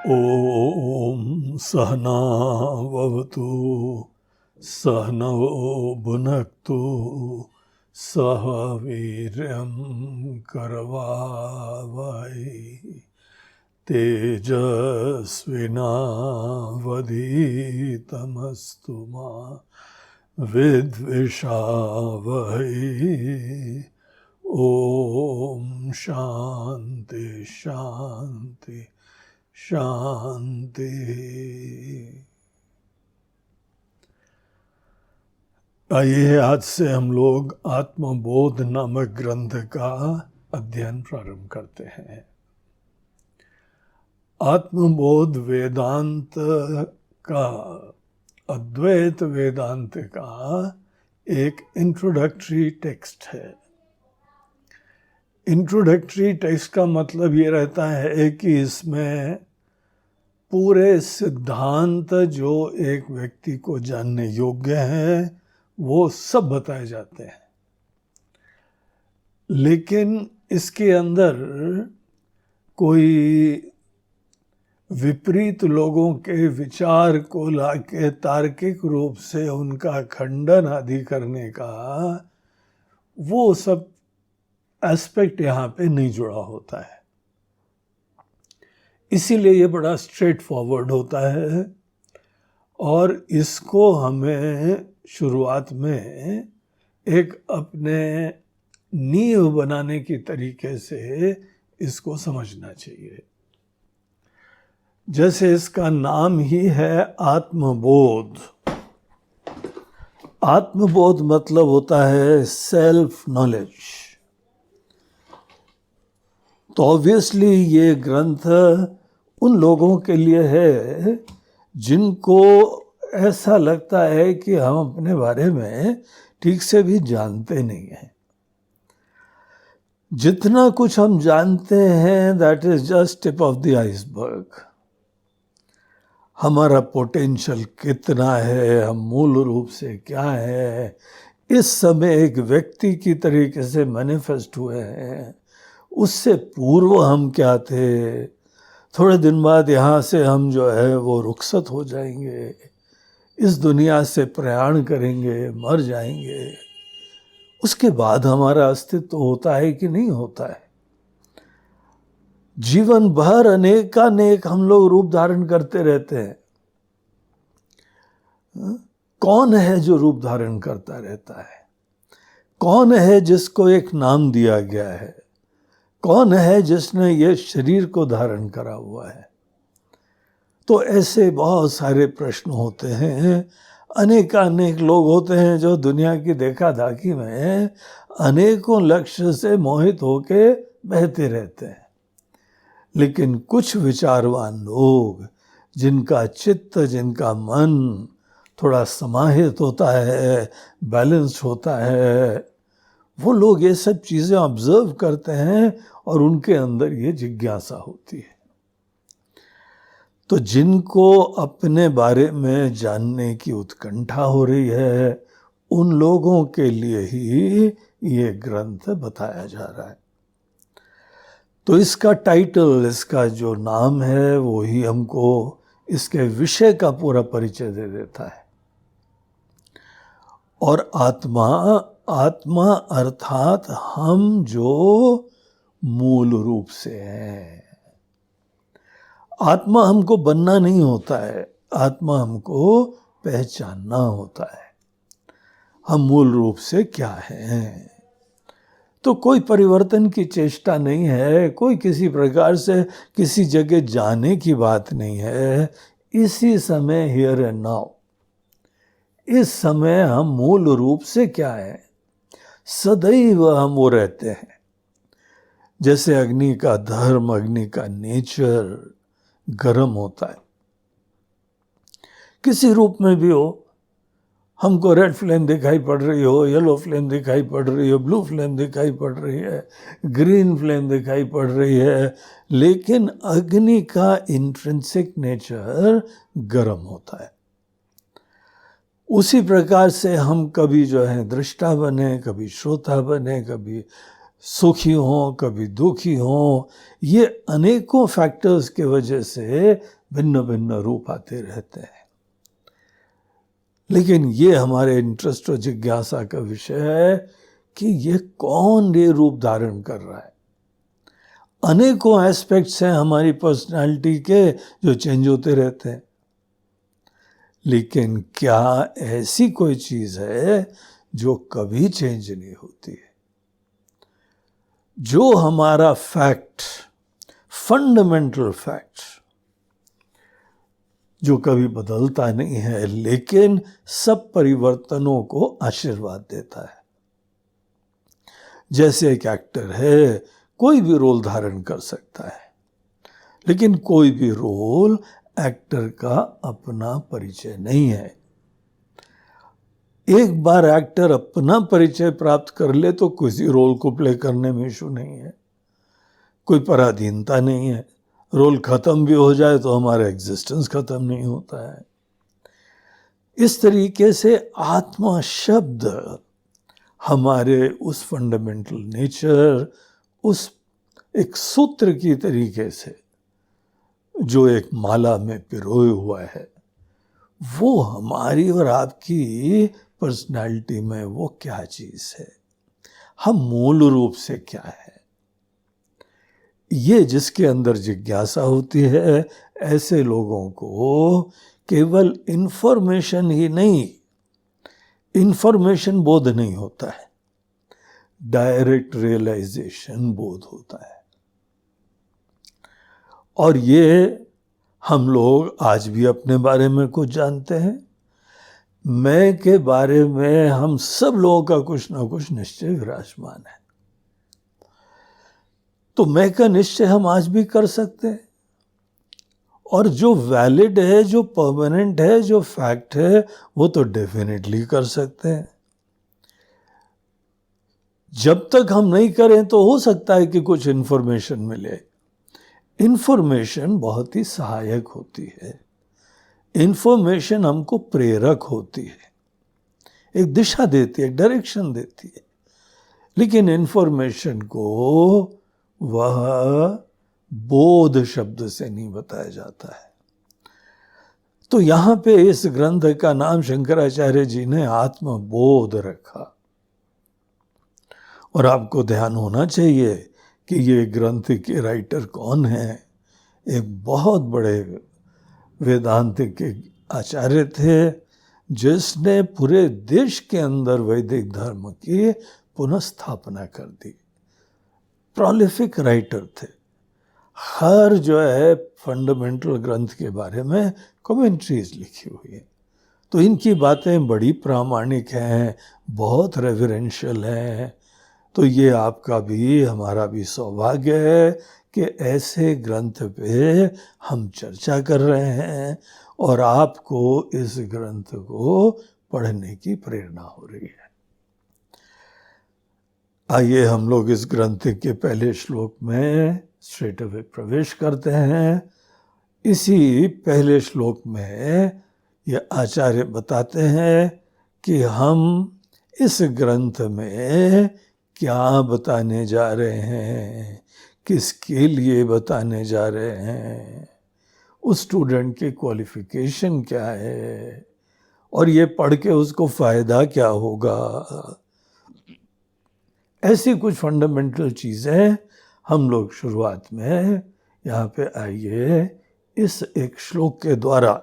ॐ सहना भवतु सहनौ भुनक्तु सह वीर्यं करवावहै तेजस्विनावधीतमस्तु मा विद्विषावहै। ॐ शान्ति शान्ति शांति। आइए आज से हम लोग आत्मबोध नामक ग्रंथ का अध्ययन प्रारंभ करते हैं। आत्मबोध वेदांत का, अद्वैत वेदांत का एक इंट्रोडक्टरी टेक्स्ट है। इंट्रोडक्टरी टेक्स्ट का मतलब ये रहता है कि इसमें पूरे सिद्धांत जो एक व्यक्ति को जानने योग्य हैं वो सब बताए जाते हैं, लेकिन इसके अंदर कोई विपरीत लोगों के विचार को लाके तार्किक रूप से उनका खंडन आदि करने का वो सब एस्पेक्ट यहाँ पे नहीं जुड़ा होता है। इसीलिए ये बड़ा स्ट्रेट फॉरवर्ड होता है और इसको हमें शुरुआत में एक अपने नींव बनाने की तरीके से इसको समझना चाहिए। जैसे इसका नाम ही है आत्मबोध। आत्मबोध मतलब होता है सेल्फ नॉलेज। तो ऑब्वियसली ये ग्रंथ उन लोगों के लिए है जिनको ऐसा लगता है कि हम अपने बारे में ठीक से भी जानते नहीं हैं। जितना कुछ हम जानते हैं that is just tip of the iceberg. हमारा पोटेंशियल कितना है, हम मूल रूप से क्या है, इस समय एक व्यक्ति की तरीके से मैनिफेस्ट हुए हैं। उससे पूर्व हम क्या थे, थोड़े दिन बाद यहाँ से हम जो है वो रुखसत हो जाएंगे, इस दुनिया से प्रयाण करेंगे, मर जाएंगे। उसके बाद हमारा अस्तित्व होता है कि नहीं होता है। जीवन भर अनेकानेक हम लोग रूप धारण करते रहते हैं। कौन है जो रूप धारण करता रहता है? कौन है जिसको एक नाम दिया गया है? कौन है जिसने ये शरीर को धारण करा हुआ है? तो ऐसे बहुत सारे प्रश्न होते हैं। अनेकानेक लोग होते हैं जो दुनिया की देखा दाखी में अनेकों लक्ष्य से मोहित होके बहते रहते हैं। लेकिन कुछ विचारवान लोग, जिनका चित्त, जिनका मन थोड़ा समाहित होता है, बैलेंस्ड होता है, वो लोग ये सब चीज़ें ऑब्जर्व करते हैं और उनके अंदर ये जिज्ञासा होती है। तो जिनको अपने बारे में जानने की उत्कंठा हो रही है, उन लोगों के लिए ही ये ग्रंथ बताया जा रहा है। तो इसका टाइटल, इसका जो नाम है वो ही हमको इसके विषय का पूरा परिचय दे देता है। और आत्मा, आत्मा अर्थात हम जो मूल रूप से हैं। आत्मा हमको बनना नहीं होता है, आत्मा हमको पहचानना होता है। हम मूल रूप से क्या हैं। तो कोई परिवर्तन की चेष्टा नहीं है, कोई किसी प्रकार से किसी जगह जाने की बात नहीं है। इसी समय, हियर एंड नाउ, इस समय हम मूल रूप से क्या है, सदैव हम वो रहते हैं। जैसे अग्नि का धर्म, अग्नि का नेचर गर्म होता है, किसी रूप में भी हो। हमको रेड फ्लेम दिखाई पड़ रही हो, येलो फ्लेम दिखाई पड़ रही हो, ब्लू फ्लेम दिखाई पड़ रही है, ग्रीन फ्लेम दिखाई पड़ रही है, लेकिन अग्नि का इंट्रिंसिक नेचर गर्म होता है। उसी प्रकार से हम कभी जो है दृष्टा बने, कभी श्रोता बने, कभी सुखी हों कभी दुखी हों, ये अनेकों फैक्टर्स के वजह से भिन्न भिन्न रूप आते रहते हैं। लेकिन ये हमारे इंटरेस्ट और जिज्ञासा का विषय है कि ये कौन ये रूप धारण कर रहा है। अनेकों एस्पेक्ट्स हैं हमारी पर्सनालिटी के जो चेंज होते रहते हैं, लेकिन क्या ऐसी कोई चीज है जो कभी चेंज नहीं होती है? जो हमारा फैक्ट, फंडामेंटल फैक्ट, जो कभी बदलता नहीं है लेकिन सब परिवर्तनों को आशीर्वाद देता है। जैसे एक एक्टर है, कोई भी रोल धारण कर सकता है, लेकिन कोई भी रोल एक्टर का अपना परिचय नहीं है। एक बार एक्टर अपना परिचय प्राप्त कर ले तो किसी रोल को प्ले करने में इशू नहीं है, कोई पराधीनता नहीं है। रोल खत्म भी हो जाए तो हमारा एग्जिस्टेंस खत्म नहीं होता है। इस तरीके से आत्मा शब्द हमारे उस फंडामेंटल नेचर, उस एक सूत्र की तरीके से जो एक माला में पिरोए हुआ है, वो हमारी और आपकी पर्सनालिटी में वो क्या चीज है, हम मूल रूप से क्या है, ये जिसके अंदर जिज्ञासा होती है, ऐसे लोगों को केवल इंफॉर्मेशन ही नहीं, इंफॉर्मेशन बोध नहीं होता है, डायरेक्ट रियलाइजेशन बोध होता है। और ये हम लोग आज भी अपने बारे में कुछ जानते हैं। मैं के बारे में हम सब लोगों का कुछ ना कुछ निश्चय विराजमान है। तो मैं का निश्चय हम आज भी कर सकते हैं, और जो वैलिड है, जो परमानेंट है, जो फैक्ट है, वो तो डेफिनेटली कर सकते हैं। जब तक हम नहीं करें तो हो सकता है कि कुछ इंफॉर्मेशन मिले। इंफॉर्मेशन बहुत ही सहायक होती है, इंफॉर्मेशन हमको प्रेरक होती है, एक दिशा देती है, डायरेक्शन देती है। लेकिन इंफॉर्मेशन को वह बोध शब्द से नहीं बताया जाता है। तो यहां पे इस ग्रंथ का नाम शंकराचार्य जी ने आत्मबोध रखा। और आपको ध्यान होना चाहिए कि ये ग्रंथ के राइटर कौन है। एक बहुत बड़े वेदांत के आचार्य थे, जिसने पूरे देश के अंदर वैदिक धर्म की पुनः कर दी। प्रोलिफिक राइटर थे, हर जो है फंडामेंटल ग्रंथ के बारे में कमेंट्रीज लिखी हुई है। तो इनकी बातें बड़ी प्रामाणिक हैं, बहुत रेवरेंशियल हैं। तो ये आपका भी हमारा भी सौभाग्य है कि ऐसे ग्रंथ पे हम चर्चा कर रहे हैं और आपको इस ग्रंथ को पढ़ने की प्रेरणा हो रही है। आइए हम लोग इस ग्रंथ के पहले श्लोक में स्ट्रेट अवे प्रवेश करते हैं। इसी पहले श्लोक में ये आचार्य बताते हैं कि हम इस ग्रंथ में क्या बताने जा रहे हैं, किसके लिए बताने जा रहे हैं, उस स्टूडेंट की क्वालिफिकेशन क्या है, और ये पढ़ के उसको फायदा क्या होगा। ऐसी कुछ फंडामेंटल चीजें हम लोग शुरुआत में यहाँ पे आइए इस एक श्लोक के द्वारा,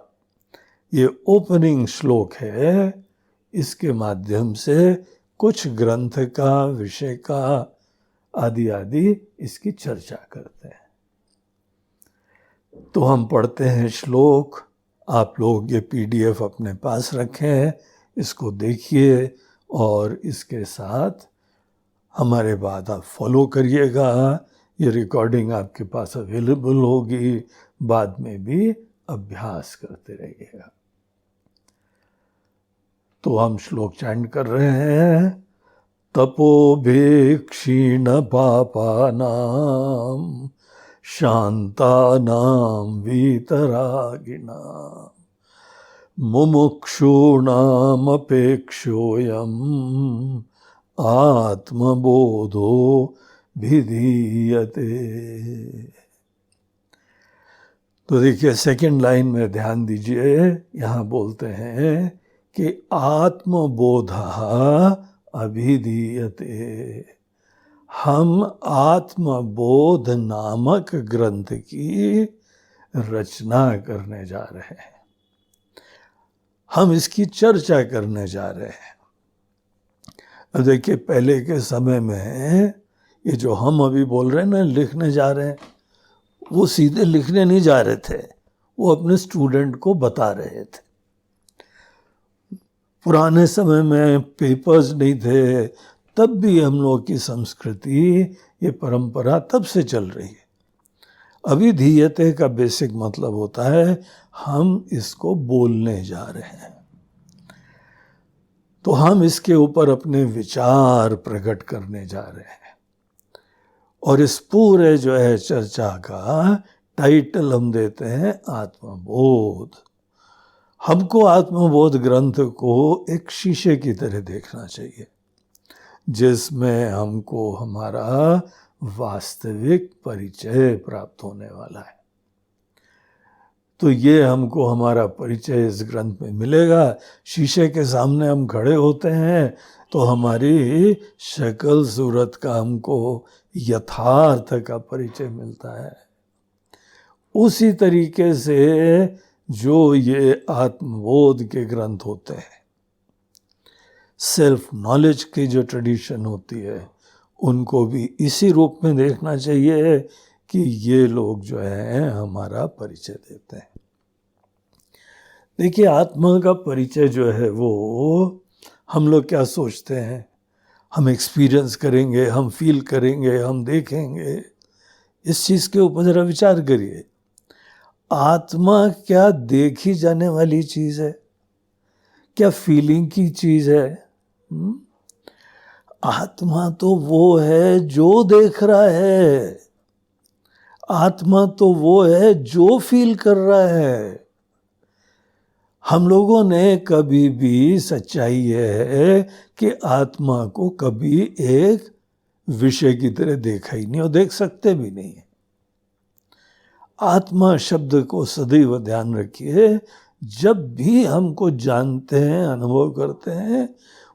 ये ओपनिंग श्लोक है, इसके माध्यम से कुछ ग्रंथ का, विषय का आदि आदि इसकी चर्चा करते हैं। तो हम पढ़ते हैं श्लोक। आप लोग ये पीडीएफ अपने पास रखें, इसको देखिए और इसके साथ हमारे बाद आप फॉलो करिएगा। ये रिकॉर्डिंग आपके पास अवेलेबल होगी, बाद में भी अभ्यास करते रहिएगा। तो हम श्लोक चैंट कर रहे हैं। तपोभिक्षीण पापानां शांतानां वीतरागिणां मुमुक्षूणामपेक्षोऽयम् आत्मबोधो विधीयते। तो देखिए सेकंड लाइन में ध्यान दीजिए, यहाँ बोलते हैं कि आत्मबोधः अभिधीयते। हम आत्मबोध नामक ग्रंथ की रचना करने जा रहे हैं, हम इसकी चर्चा करने जा रहे हैं। अब देखिए पहले के समय में ये जो हम अभी बोल रहे हैं ना, लिखने जा रहे हैं, वो सीधे लिखने नहीं जा रहे थे, वो अपने स्टूडेंट को बता रहे थे। पुराने समय में पेपर्स नहीं थे, तब भी हम लोग की संस्कृति, ये परंपरा तब से चल रही है। अभिधीयते का बेसिक मतलब होता है हम इसको बोलने जा रहे हैं, तो हम इसके ऊपर अपने विचार प्रकट करने जा रहे हैं। और इस पूरे जो है चर्चा का टाइटल हम देते हैं आत्मबोध। हमको आत्मबोध ग्रंथ को एक शीशे की तरह देखना चाहिए, जिसमें हमको हमारा वास्तविक परिचय प्राप्त होने वाला है। तो ये हमको हमारा परिचय इस ग्रंथ में मिलेगा। शीशे के सामने हम खड़े होते हैं तो हमारी शक्ल सूरत का हमको यथार्थ का परिचय मिलता है। उसी तरीके से जो ये आत्मबोध के ग्रंथ होते हैं, सेल्फ नॉलेज की जो ट्रेडिशन होती है, उनको भी इसी रूप में देखना चाहिए कि ये लोग जो है हमारा परिचय देते हैं। देखिए आत्मा का परिचय जो है वो हम लोग क्या सोचते हैं, हम एक्सपीरियंस करेंगे, हम फील करेंगे, हम देखेंगे। इस चीज़ के ऊपर ज़रा विचार करिए। आत्मा क्या देखी जाने वाली चीज़ है? क्या फीलिंग की चीज़ है? आत्मा तो वो है जो देख रहा है, आत्मा तो वो है जो फील कर रहा है। हम लोगों ने कभी भी, सच्चाई है कि आत्मा को कभी एक विषय की तरह देखा ही नहीं और देख सकते भी नहीं है। आत्मा शब्द को सदैव ध्यान रखिए, जब भी हमको जानते हैं, अनुभव करते हैं,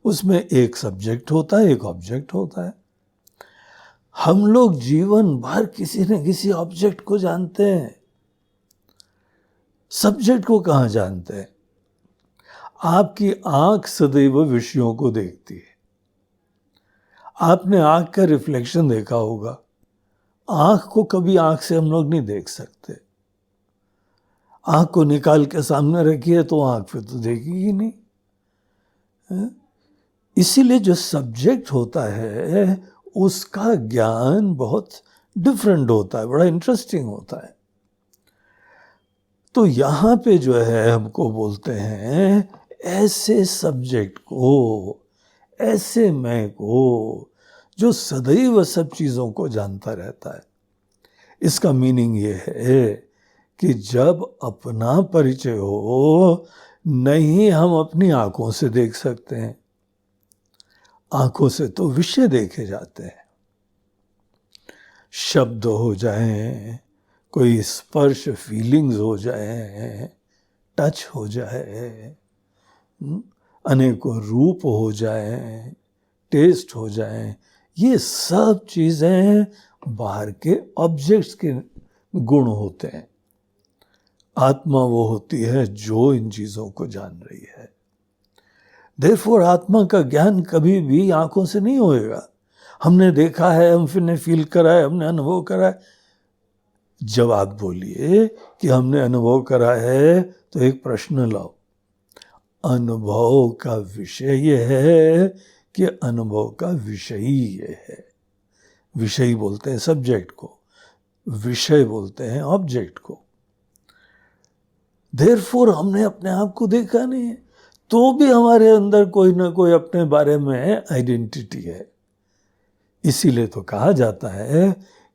उसमें एक सब्जेक्ट होता है, एक ऑब्जेक्ट होता है। हम लोग जीवन भर किसी न किसी ऑब्जेक्ट को जानते हैं, सब्जेक्ट को कहाँ जानते हैं? आपकी आंख सदैव विषयों को देखती है। आपने आंख का रिफ्लेक्शन देखा होगा। आंख को कभी आंख से हम लोग नहीं देख सकते। आंख को निकाल के सामने रखिए तो आंख फिर तो देखेगी नहीं। इसीलिए जो सब्जेक्ट होता है उसका ज्ञान बहुत डिफरेंट होता है, बड़ा इंटरेस्टिंग होता है। तो यहाँ पे जो है हमको बोलते हैं ऐसे सब्जेक्ट को, ऐसे मैं को जो सदैव सब चीज़ों को जानता रहता है। इसका मीनिंग ये है कि जब अपना परिचय हो, नहीं हम अपनी आंखों से देख सकते हैं, आंखों से तो विषय देखे जाते हैं। शब्द हो जाएं, कोई स्पर्श फीलिंग्स हो जाए, टच हो जाए, अनेकों रूप हो जाए, टेस्ट हो जाए, ये सब चीज़ें बाहर के ऑब्जेक्ट्स के गुण होते हैं। आत्मा वो होती है जो इन चीज़ों को जान रही है। देयरफॉर आत्मा का ज्ञान कभी भी आंखों से नहीं होएगा। हमने देखा है, हमने फील करा है, हमने अनुभव करा है। जब आप बोलिए कि हमने अनुभव करा है तो एक प्रश्न लाओ, अनुभव का विषय ये है कि अनुभव का विषयी ये है? विषयी बोलते हैं सब्जेक्ट को, विषय बोलते हैं ऑब्जेक्ट को। देयरफॉर हमने अपने आप को देखा नहीं है, तो भी हमारे अंदर कोई ना कोई अपने बारे में आइडेंटिटी है। इसीलिए तो कहा जाता है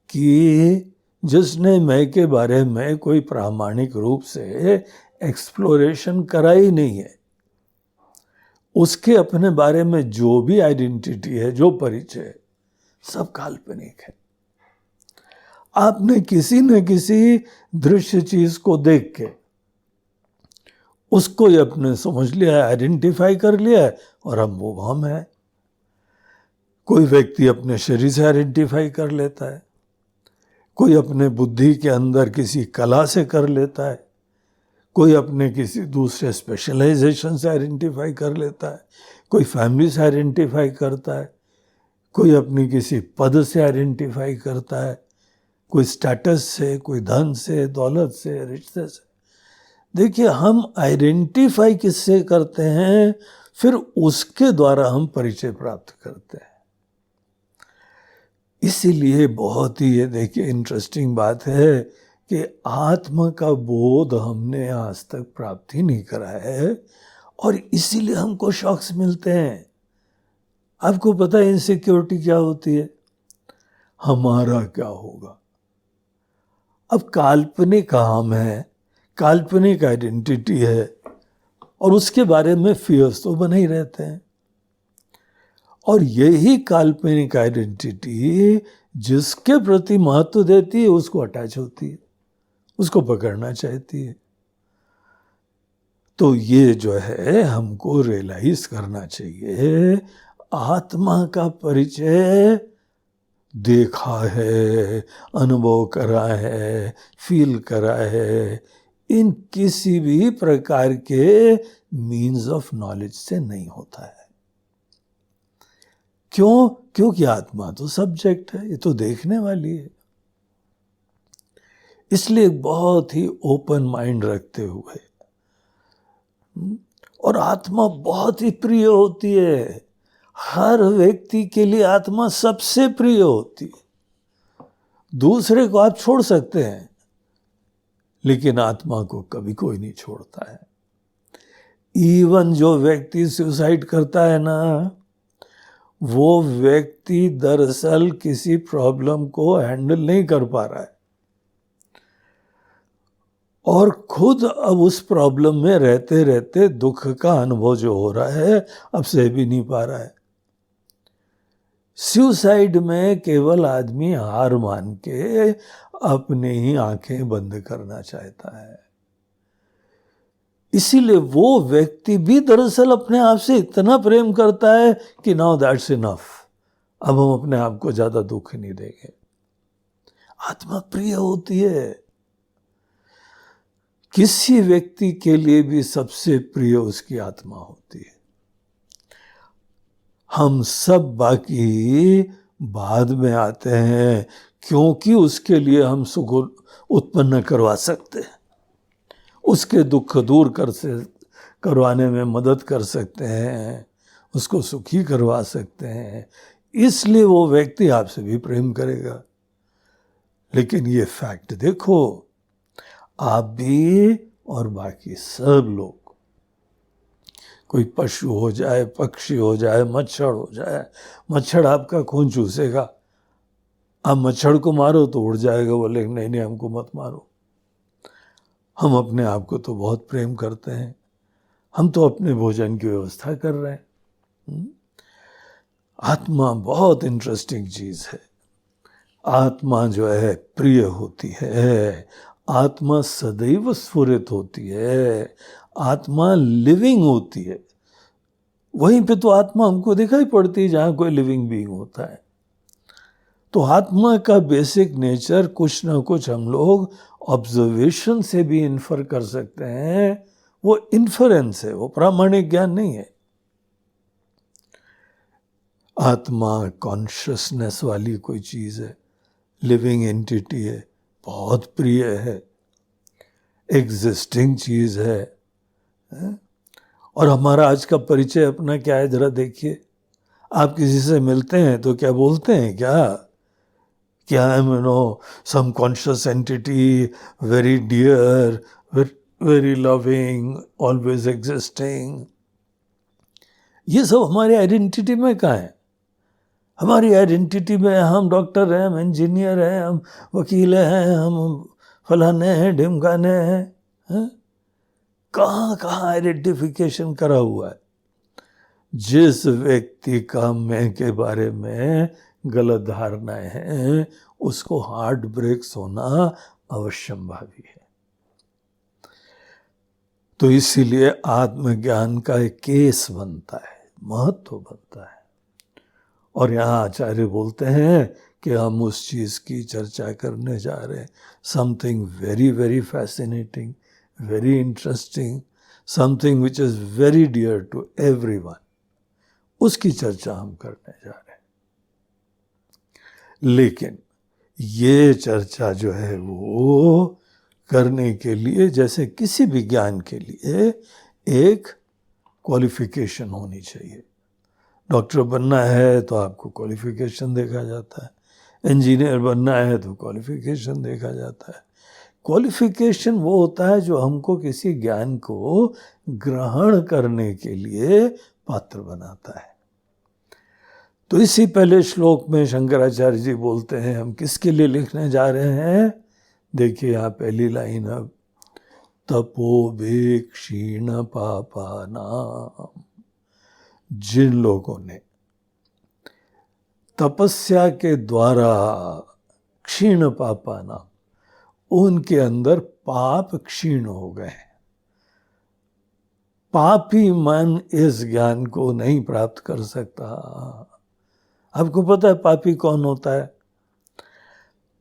कि जिसने मैं के बारे में कोई प्रामाणिक रूप से एक्सप्लोरेशन करा ही नहीं है, उसके अपने बारे में जो भी आइडेंटिटी है, जो परिचय है, सब काल्पनिक है। आपने किसी न किसी दृश्य चीज को देख के उसको ही अपने समझ लिया है, आइडेंटिफाई कर लिया है, और वो हम है। कोई व्यक्ति अपने शरीर से आइडेंटिफाई कर लेता है, कोई अपने बुद्धि के अंदर किसी कला से कर लेता है, कोई अपने किसी दूसरे स्पेशलाइजेशन से आइडेंटिफाई कर लेता है, कोई फैमिली से आइडेंटिफाई करता है, कोई अपनी किसी पद से आइडेंटिफाई करता है, कोई स्टेटस से, कोई धन से, दौलत से, रिश्ते से। देखिए, हम आइडेंटिफाई किससे करते हैं, फिर उसके द्वारा हम परिचय प्राप्त करते हैं। इसीलिए बहुत ही ये देखिए इंटरेस्टिंग बात है कि आत्मा का बोध हमने आज तक प्राप्त ही नहीं करा है, और इसीलिए हमको शॉक्स मिलते हैं। आपको पता है इनसिक्योरिटी क्या होती है? हमारा क्या होगा। अब काल्पनिक हम है, काल्पनिक आइडेंटिटी है, और उसके बारे में फियर्स तो बने ही रहते हैं। और यही काल्पनिक आइडेंटिटी जिसके प्रति महत्व देती है, उसको अटैच होती है, उसको पकड़ना चाहती है। तो ये जो है हमको रियलाइज करना चाहिए, आत्मा का परिचय देखा है, अनुभव करा है, फील करा है, इन किसी भी प्रकार के मीन्स ऑफ नॉलेज से नहीं होता है। क्यों? क्योंकि आत्मा तो सब्जेक्ट है, ये तो देखने वाली है। इसलिए बहुत ही ओपन माइंड रखते हुए, और आत्मा बहुत ही प्रिय होती है। हर व्यक्ति के लिए आत्मा सबसे प्रिय होती है। दूसरे को आप छोड़ सकते हैं, लेकिन आत्मा को कभी कोई नहीं छोड़ता है। इवन जो व्यक्ति सुसाइड करता है ना, वो व्यक्ति दरअसल किसी प्रॉब्लम को हैंडल नहीं कर पा रहा है, और खुद अब उस प्रॉब्लम में रहते रहते दुख का अनुभव जो हो रहा है, अब सह भी नहीं पा रहा है। सुसाइड में केवल आदमी हार मान के अपने ही आंखें बंद करना चाहता है। इसीलिए वो व्यक्ति भी दरअसल अपने आप से इतना प्रेम करता है कि नाउ दैट्स इनफ, अब हम अपने आप को ज्यादा दुख नहीं देंगे। आत्मा प्रिय होती है। किसी व्यक्ति के लिए भी सबसे प्रिय उसकी आत्मा होती है। हम सब बाकी बाद में आते हैं, क्योंकि उसके लिए हम सुख उत्पन्न करवा सकते हैं, उसके दुख दूर करवाने में मदद कर सकते हैं, उसको सुखी करवा सकते हैं। इसलिए वो व्यक्ति आपसे भी प्रेम करेगा। लेकिन ये फैक्ट देखो, आप भी और बाकी सब लोग, कोई पशु हो जाए, पक्षी हो जाए, मच्छर हो जाए, मच्छर आपका खून चूसेगा। आप मच्छर को मारो तो उड़ जाएगा, बोले नहीं नहीं हमको मत मारो। हम अपने आप को तो बहुत प्रेम करते हैं, हम तो अपने भोजन की व्यवस्था कर रहे हैं। आत्मा बहुत इंटरेस्टिंग चीज है। आत्मा जो है प्रिय होती है, आत्मा सदैव स्फुरित होती है, आत्मा लिविंग होती है। वहीं पे तो आत्मा हमको दिखाई पड़ती है जहां कोई लिविंग बीइंग होता है। तो आत्मा का बेसिक नेचर कुछ ना कुछ हम लोग ऑब्जर्वेशन से भी इन्फर कर सकते हैं। वो इन्फरेंस है, वो प्रामाणिक ज्ञान नहीं है। आत्मा कॉन्शियसनेस वाली कोई चीज है, लिविंग एंटिटी है, बहुत प्रिय है, एग्जिस्टिंग चीज है। और हमारा आज का परिचय अपना क्या है जरा देखिए। आप किसी से मिलते हैं तो क्या बोलते हैं, क्या I am some conscious entity, very dear, very loving, always existing. ये सब हमारी आइडेंटिटी में कहाँ है? हमारी आइडेंटिटी में हम डॉक्टर हैं, हम इंजीनियर हैं, हम वकील हैं, हम फलाने हैं, ढिमकाने हैं। कहाँ कहाँ आइडेंटिफिकेशन करा हुआ है। जिस व्यक्ति का मैं के बारे में गलत धारणाएं हैं उसको हार्ट ब्रेक्स होना अवश्यंभावी है। तो इसीलिए आत्मज्ञान का एक केस बनता है, महत्व बनता है। और यहाँ आचार्य बोलते हैं कि हम उस चीज की चर्चा करने जा रहे हैं, something very very fascinating, very interesting, something which is very dear to everyone, उसकी चर्चा हम करने जा रहे हैं। लेकिन ये चर्चा जो है वो करने के लिए, जैसे किसी भी ज्ञान के लिए एक क्वालिफिकेशन होनी चाहिए। डॉक्टर बनना है तो आपको क्वालिफिकेशन देखा जाता है, इंजीनियर बनना है तो क्वालिफिकेशन देखा जाता है। क्वालिफिकेशन वो होता है जो हमको किसी ज्ञान को ग्रहण करने के लिए पात्र बनाता है। तो इसी पहले श्लोक में शंकराचार्य जी बोलते हैं, हम किसके लिए लिखने जा रहे हैं। देखिए यहाँ पहली लाइन, अब तपोभि क्षीण पापानाम, जिन लोगों ने तपस्या के द्वारा क्षीण पापानाम, उनके अंदर पाप क्षीण हो गए। पापी मन इस ज्ञान को नहीं प्राप्त कर सकता। आपको पता है पापी कौन होता है?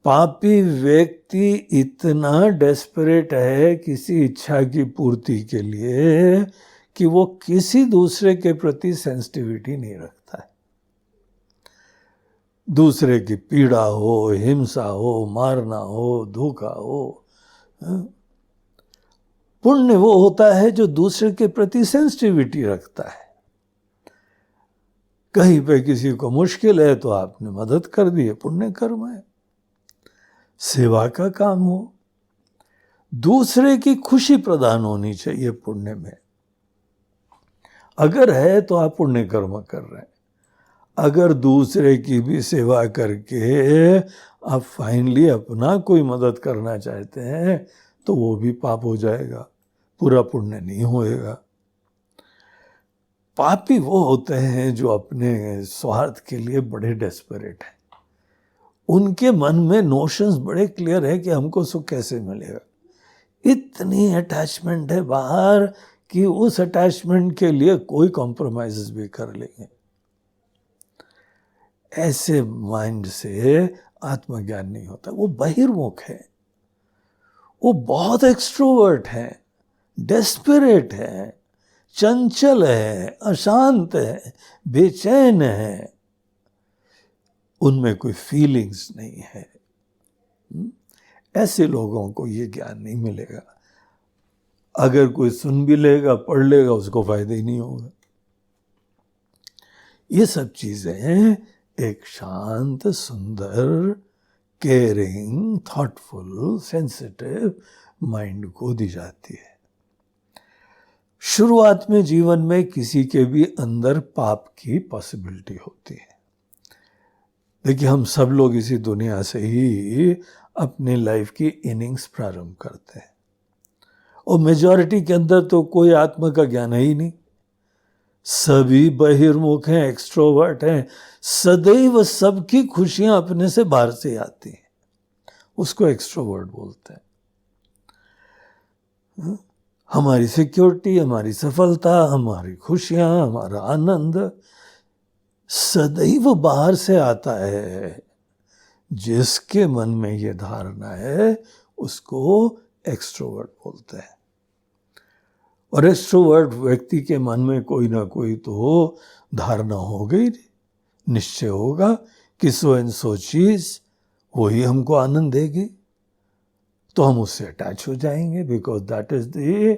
पापी व्यक्ति इतना डेस्परेट है किसी इच्छा की पूर्ति के लिए कि वो किसी दूसरे के प्रति सेंसिटिविटी नहीं रखता है। दूसरे की पीड़ा हो, हिंसा हो, मारना हो, धोखा हो। पुण्य वो होता है जो दूसरे के प्रति सेंसिटिविटी रखता है। कहीं पे किसी को मुश्किल है तो आपने मदद कर दी, पुण्य कर्म है। सेवा का काम हो, दूसरे की खुशी प्रदान होनी चाहिए पुण्य में। अगर है तो आप पुण्य कर्म कर रहे हैं। अगर दूसरे की भी सेवा करके आप फाइनली अपना कोई मदद करना चाहते हैं तो वो भी पाप हो जाएगा, पूरा पुण्य नहीं होएगा। पापी वो होते हैं जो अपने स्वार्थ के लिए बड़े डेस्परेट हैं। उनके मन में नोशंस बड़े क्लियर है कि हमको सुख कैसे मिलेगा। इतनी अटैचमेंट है बाहर कि उस अटैचमेंट के लिए कोई कॉम्प्रोमाइजेस भी कर लेंगे। ऐसे माइंड से आत्मज्ञान नहीं होता। वो बहिर्मुख है, वो बहुत एक्सट्रोवर्ट है, डेस्परेट है, चंचल है, अशांत है, बेचैन है, उनमें कोई फीलिंग्स नहीं है। ऐसे लोगों को ये ज्ञान नहीं मिलेगा। अगर कोई सुन भी लेगा, पढ़ लेगा, उसको फायदा ही नहीं होगा। ये सब चीजें एक शांत, सुंदर, केयरिंग, थॉटफुल, सेंसिटिव माइंड को दी जाती है। शुरुआत में जीवन में किसी के भी अंदर पाप की पॉसिबिलिटी होती है। देखिए हम सब लोग इसी दुनिया से ही अपनी लाइफ की इनिंग्स प्रारंभ करते हैं और मेजॉरिटी के अंदर तो कोई आत्मा का ज्ञान है ही नहीं। सभी बहिर्मुख हैं, एक्सट्रोवर्ट हैं, सदैव सबकी खुशियां अपने से बाहर से आती हैं, उसको एक्सट्रोवर्ट बोलते हैं। हमारी सिक्योरिटी, हमारी सफलता, हमारी खुशियां, हमारा आनंद सदैव बाहर से आता है। जिसके मन में ये धारणा है उसको एक्सट्रोवर्ट बोलते हैं। और एक्सट्रोवर्ट व्यक्ति के मन में कोई ना कोई तो धारणा हो गई, निश्चय होगा कि सो एंड सो चीज वही हमको आनंद देगी, तो हम उससे अटैच हो जाएंगे, because that is the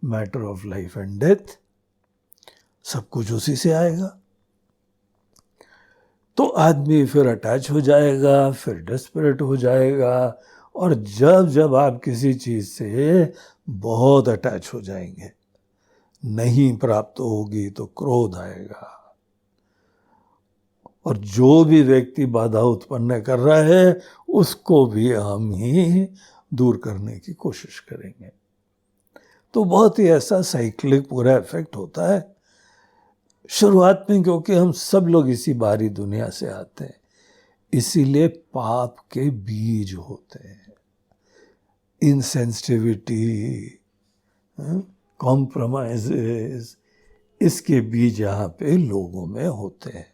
matter of life and death. सब कुछ उसी से आएगा। तो आदमी फिर अटैच हो जाएगा, फिर डेस्परेट हो जाएगा, और जब जब आप किसी चीज से बहुत अटैच हो जाएंगे, नहीं प्राप्त होगी तो क्रोध आएगा, और जो भी व्यक्ति बाधा उत्पन्न कर रहा है उसको भी हम ही दूर करने की कोशिश करेंगे। तो बहुत ही ऐसा साइक्लिक पूरा इफेक्ट होता है। शुरुआत में क्योंकि हम सब लोग इसी बाहरी दुनिया से आते हैं, इसीलिए पाप के बीज होते हैं, इनसेंसिटिविटी, कॉम्प्रोमाइजेस, इसके बीज यहाँ पे लोगों में होते हैं।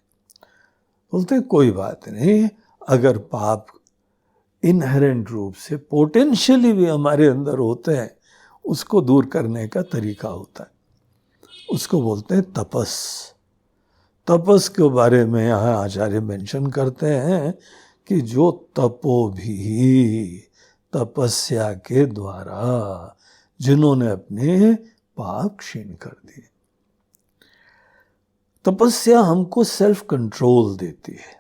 बोलते हैं कोई बात नहीं, अगर पाप इनहेरेंट रूप से पोटेंशियली भी हमारे अंदर होते हैं, उसको दूर करने का तरीका होता है, उसको बोलते हैं तपस। तपस के बारे में यहाँ आचार्य मेंशन करते हैं कि जो तपो भी तपस्या के द्वारा जिन्होंने अपने पाप क्षीण कर दिए। तपस्या हमको सेल्फ कंट्रोल देती है।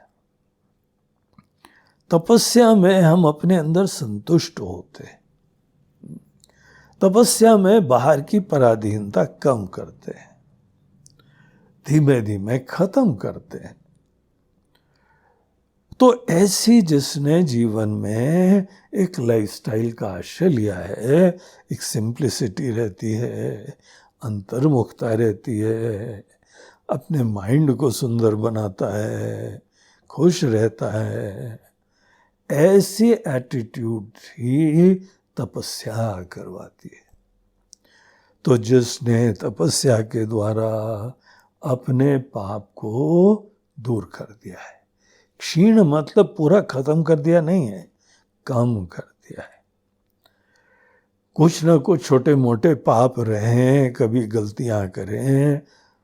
तपस्या में हम अपने अंदर संतुष्ट होते हैं। तपस्या में बाहर की पराधीनता कम करते हैं, धीमे धीमे खत्म करते हैं। तो ऐसी जिसने जीवन में एक लाइफस्टाइल का आश्रय लिया है, एक सिंप्लिसिटी रहती है, अंतर्मुखता रहती है, अपने माइंड को सुंदर बनाता है, खुश रहता है, ऐसी एटीट्यूड ही तपस्या करवाती है। तो जिसने तपस्या के द्वारा अपने पाप को दूर कर दिया है, क्षीण मतलब पूरा खत्म कर दिया नहीं है, कम कर दिया है। कुछ ना कुछ छोटे मोटे पाप रहें, कभी गलतियां करें,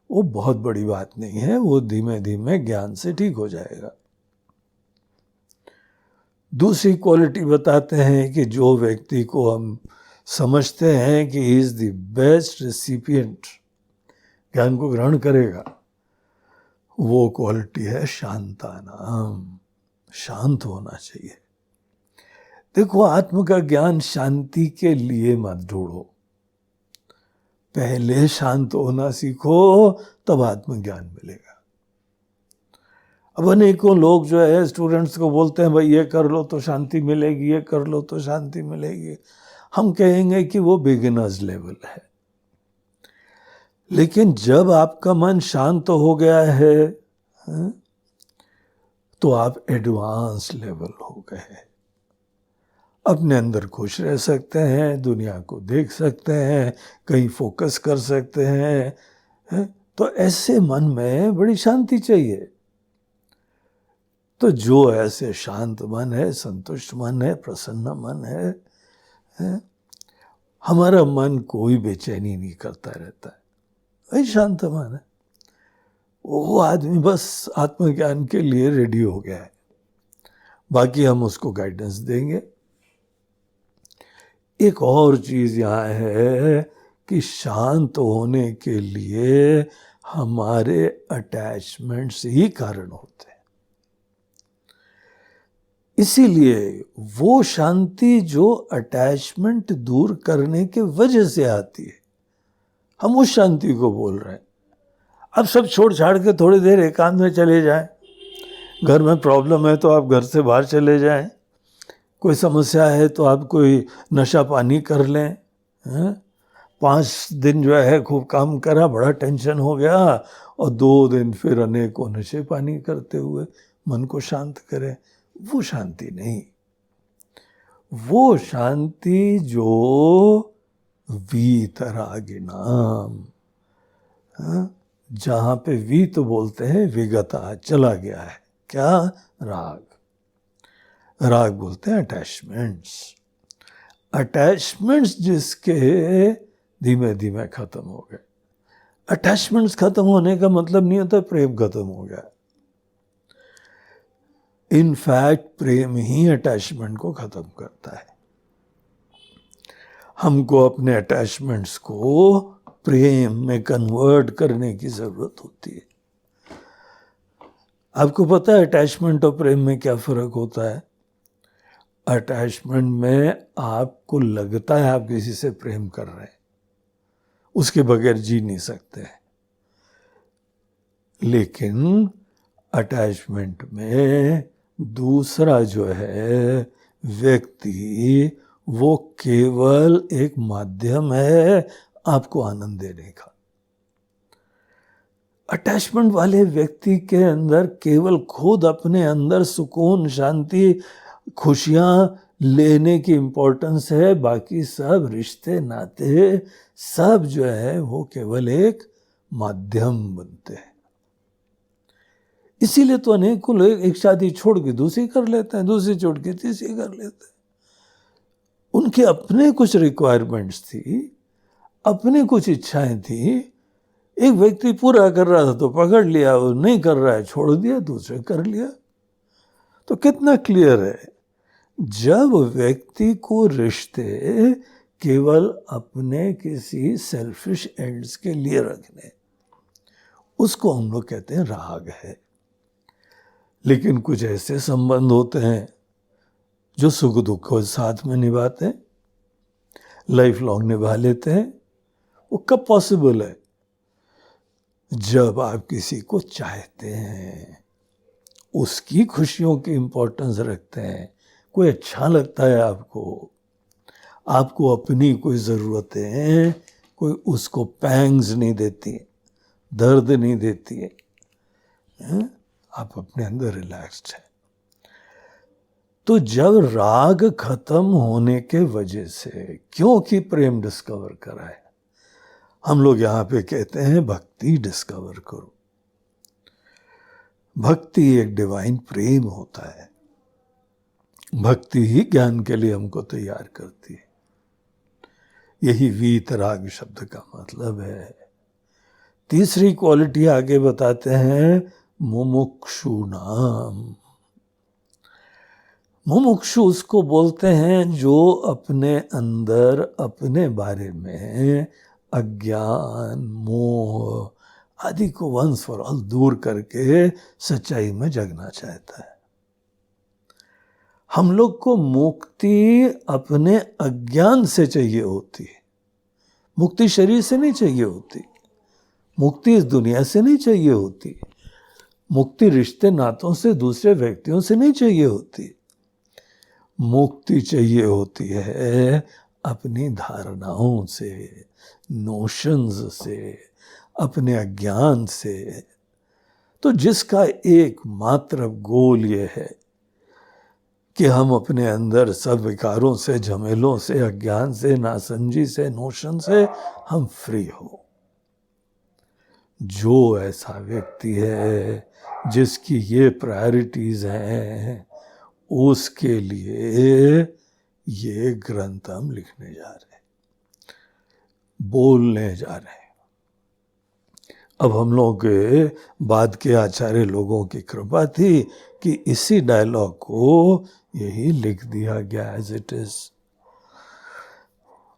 वो बहुत बड़ी बात नहीं है, वो धीमे धीमे ज्ञान से ठीक हो जाएगा। दूसरी क्वालिटी बताते हैं कि जो व्यक्ति को हम समझते हैं कि he is the best recipient, ज्ञान को ग्रहण करेगा, वो क्वालिटी है शांतानाम, शांत होना चाहिए। देखो, आत्म का ज्ञान शांति के लिए मत ढूंढो, पहले शांत होना सीखो, तब आत्मज्ञान मिलेगा। अब अनेकों लोग जो है स्टूडेंट्स को बोलते हैं भाई ये कर लो तो शांति मिलेगी, ये कर लो तो शांति मिलेगी। हम कहेंगे कि वो बिगिनर्स लेवल है, लेकिन जब आपका मन शांत हो गया है तो आप एडवांस लेवल हो गए, अपने अंदर खुश रह सकते हैं, दुनिया को देख सकते हैं, कहीं फोकस कर सकते हैं। तो ऐसे मन में बड़ी शांति चाहिए। तो जो ऐसे शांत मन है, संतुष्ट मन है, प्रसन्न मन है, हमारा मन कोई बेचैनी नहीं करता रहता है, वही शांत मन है। वो आदमी बस आत्मज्ञान के लिए रेडी हो गया है, बाकी हम उसको गाइडेंस देंगे। एक और चीज यहाँ है कि शांत होने के लिए हमारे अटैचमेंट्स ही कारण होते हैं। इसीलिए वो शांति जो अटैचमेंट दूर करने के वजह से आती है, हम उस शांति को बोल रहे हैं। अब सब छोड़ छाड़ के थोड़ी देर एकांत में चले जाएं, घर में प्रॉब्लम है तो आप घर से बाहर चले जाएं, कोई समस्या है तो आप कोई नशा पानी कर लें, 5 दिन जो है खूब काम करा, बड़ा टेंशन हो गया, और 2 दिन फिर अनेकों नशे पानी करते हुए मन को शांत करें। वो शांति नहीं, वो शांति जो वीतरागिनाम, जहां पे वीत बोलते हैं विगता, चला गया है, क्या? राग। राग बोलते हैं अटैचमेंट्स। अटैचमेंट्स जिसके धीमे धीमे खत्म हो गए। अटैचमेंट्स खत्म होने का मतलब नहीं होता प्रेम खत्म हो गया। इनफैक्ट प्रेम ही अटैचमेंट को खत्म करता है। हमको अपने अटैचमेंट्स को प्रेम में कन्वर्ट करने की जरूरत होती है। आपको पता है अटैचमेंट और प्रेम में क्या फर्क होता है? अटैचमेंट में आपको लगता है आप किसी से प्रेम कर रहे हैं, उसके बगैर जी नहीं सकते, लेकिन अटैचमेंट में दूसरा जो है व्यक्ति, वो केवल एक माध्यम है आपको आनंद देने का। अटैचमेंट वाले व्यक्ति के अंदर केवल खुद अपने अंदर सुकून, शांति, खुशियाँ लेने की इम्पोर्टेंस है, बाकी सब रिश्ते नाते सब जो है वो केवल एक माध्यम बनते हैं। इसीलिए तो अनेकों लोग एक शादी छोड़ के दूसरी कर लेते हैं, दूसरी छोड़ के तीसरी कर लेते हैं। उनके अपने कुछ रिक्वायरमेंट्स थी, अपने कुछ इच्छाएं थी। एक व्यक्ति पूरा कर रहा था तो पकड़ लिया, वो नहीं कर रहा है छोड़ दिया, दूसरे कर लिया। तो कितना क्लियर है, जब व्यक्ति को रिश्ते केवल अपने किसी सेल्फिश एंड्स के लिए रखने, उसको हम लोग कहते हैं राग है। लेकिन कुछ ऐसे संबंध होते हैं जो सुख दुख को साथ में निभाते हैं, लाइफ लॉन्ग निभा लेते हैं। वो कब पॉसिबल है? जब आप किसी को चाहते हैं, उसकी खुशियों की इंपॉर्टेंस रखते हैं, कोई अच्छा लगता है आपको अपनी कोई ज़रूरतें हैं, कोई उसको पैंग्स नहीं देती, दर्द नहीं देती है, आप अपने अंदर रिलैक्स्ड हैं। तो जब राग खत्म होने के वजह से, क्योंकि प्रेम डिस्कवर करा है, हम लोग यहाँ पे कहते हैं भक्ति डिस्कवर करो। भक्ति एक डिवाइन प्रेम होता है। भक्ति ही ज्ञान के लिए हमको तैयार करती है। यही वीतराग शब्द का मतलब है। तीसरी क्वालिटी आगे बताते हैं, मुमुक्षु नाम। मुमुक्षु उसको बोलते हैं जो अपने अंदर अपने बारे में अज्ञान, मोह आदि को वंस फॉर ऑल दूर करके सच्चाई में जगना चाहता है। हम लोग को मुक्ति अपने अज्ञान से चाहिए होती है। मुक्ति शरीर से नहीं चाहिए होती, मुक्ति इस दुनिया से नहीं चाहिए होती, मुक्ति रिश्ते नातों से, दूसरे व्यक्तियों से नहीं चाहिए होती। मुक्ति चाहिए होती है अपनी धारणाओं से, नोशंस से, अपने अज्ञान से। तो जिसका एकमात्र गोल ये है कि हम अपने अंदर सब विकारों से, झमेलों से, अज्ञान से, नासमझी से, नोशन से हम फ्री हो। जो ऐसा व्यक्ति है जिसकी ये प्रायोरिटीज हैं, उसके लिए ये ग्रंथ हम लिखने जा रहे हैं, बोलने जा रहे हैं। अब हम लोग के बाद के आचार्य लोगों की कृपा थी कि इसी डायलॉग को यही लिख दिया गया एज इट इज।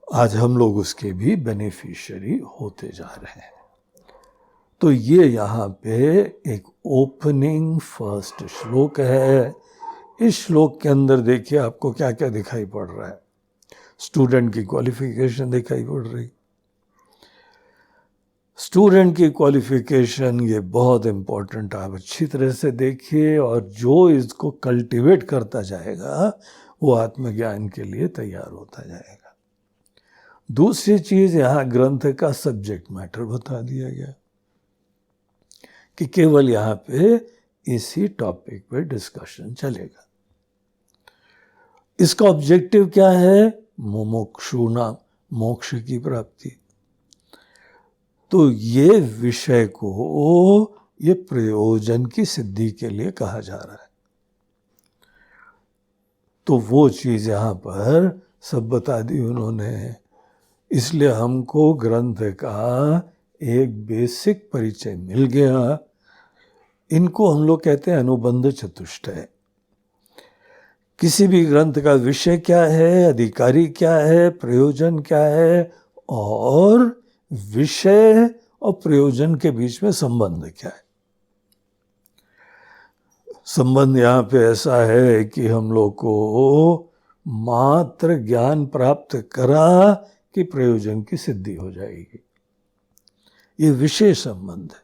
आज हम लोग उसके भी बेनिफिशियरी होते जा रहे हैं। तो ये यहाँ पे एक ओपनिंग फर्स्ट श्लोक है। इस श्लोक के अंदर देखिए आपको क्या क्या दिखाई पड़ रहा है। स्टूडेंट की क्वालिफिकेशन दिखाई पड़ रही। स्टूडेंट की क्वालिफिकेशन ये बहुत इम्पोर्टेंट, आप अच्छी तरह से देखिए, और जो इसको कल्टीवेट करता जाएगा वो आत्मज्ञान के लिए तैयार होता जाएगा। दूसरी चीज, यहाँ ग्रंथ का सब्जेक्ट मैटर बता दिया गया कि केवल यहाँ पे इसी टॉपिक पे डिस्कशन चलेगा। इसका ऑब्जेक्टिव क्या है? मुमुक्षुना, मोक्ष की प्राप्ति। तो ये विषय को, ये प्रयोजन की सिद्धि के लिए कहा जा रहा है। तो वो चीज यहाँ पर सब बता दी उन्होंने। इसलिए हमको ग्रंथ का एक बेसिक परिचय मिल गया। इनको हम लोग कहते हैं अनुबंध चतुष्टय। किसी भी ग्रंथ का विषय क्या है, अधिकारी क्या है, प्रयोजन क्या है, और विषय और प्रयोजन के बीच में संबंध क्या है। संबंध यहाँ पे ऐसा है कि हम लोग को मात्र ज्ञान प्राप्त करा कि प्रयोजन की सिद्धि हो जाएगी, ये विशेष संबंध है।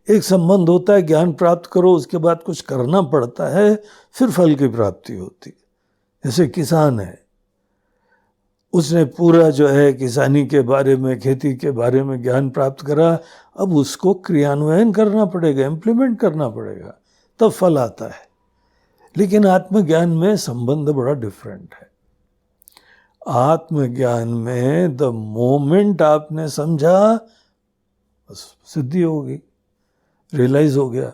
एक संबंध होता है ज्ञान प्राप्त करो, उसके बाद कुछ करना पड़ता है, फिर फल की प्राप्ति होती है। जैसे किसान है, उसने पूरा जो है किसानी के बारे में, खेती के बारे में ज्ञान प्राप्त करा, अब उसको क्रियान्वयन करना पड़ेगा, इम्प्लीमेंट करना पड़ेगा, तब फल आता है। लेकिन आत्मज्ञान में संबंध बड़ा डिफरेंट है। आत्मज्ञान में द मोमेंट आपने समझा, बस सिद्धि हो गई, रियलाइज हो गया।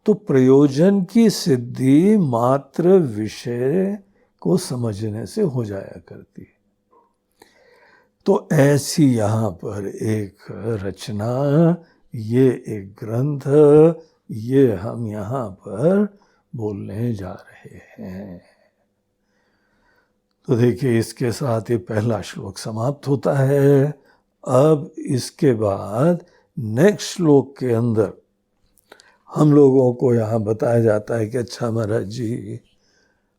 तो प्रयोजन की सिद्धि मात्र विषय को समझने से हो जाया करती है। तो ऐसी यहाँ पर एक रचना, ये एक ग्रंथ, ये हम यहाँ पर बोलने जा रहे हैं। तो देखिए, इसके साथ ये पहला श्लोक समाप्त होता है। अब इसके बाद नेक्स्ट श्लोक के अंदर हम लोगों को यहाँ बताया जाता है कि अच्छा महाराज जी,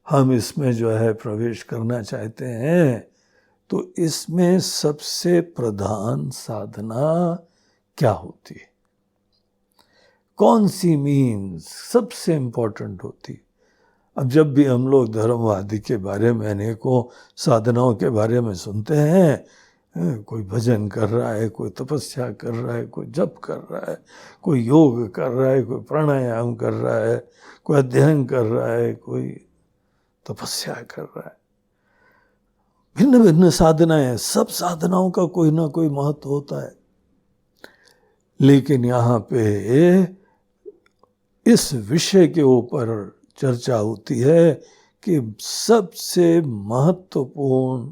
हम इसमें जो है प्रवेश करना चाहते हैं, तो इसमें सबसे प्रधान साधना क्या होती है, कौन सी मीन्स सबसे इम्पोर्टेंट होती। अब जब भी हम लोग धर्मवादी के बारे में अनेकों साधनाओं के बारे में सुनते हैं, कोई भजन कर रहा है, कोई तपस्या कर रहा है, कोई जप कर रहा है, कोई योग कर रहा है, कोई प्राणायाम कर रहा है, कोई अध्ययन कर रहा है, कोई तपस्या कर रहा है, भिन्न भिन्न साधनाएं, सब साधनाओं का कोई ना कोई महत्व होता है। लेकिन यहाँ पे इस विषय के ऊपर चर्चा होती है कि सबसे महत्वपूर्ण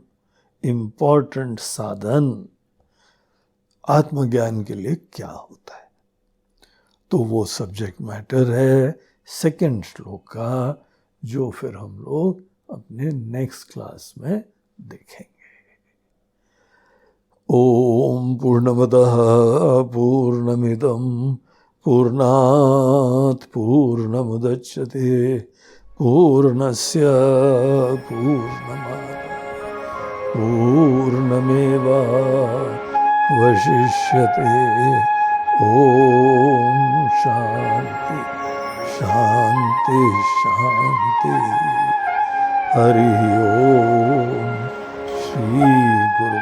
इम्पोर्टेंट साधन आत्मज्ञान के लिए क्या होता है। तो वो सब्जेक्ट मैटर है सेकंड श्लोक का, जो फिर हम लोग अपने नेक्स्ट क्लास में देखेंगे। ओम पूर्णमदः पूर्णमिदं पूर्णात् पूर्णमुदच्यते पूर्णस्य पूर्णमादाय पूर्णमेवावशिष्यते। ओम शांति शांति शांति। हरि ओम। श्री गुरु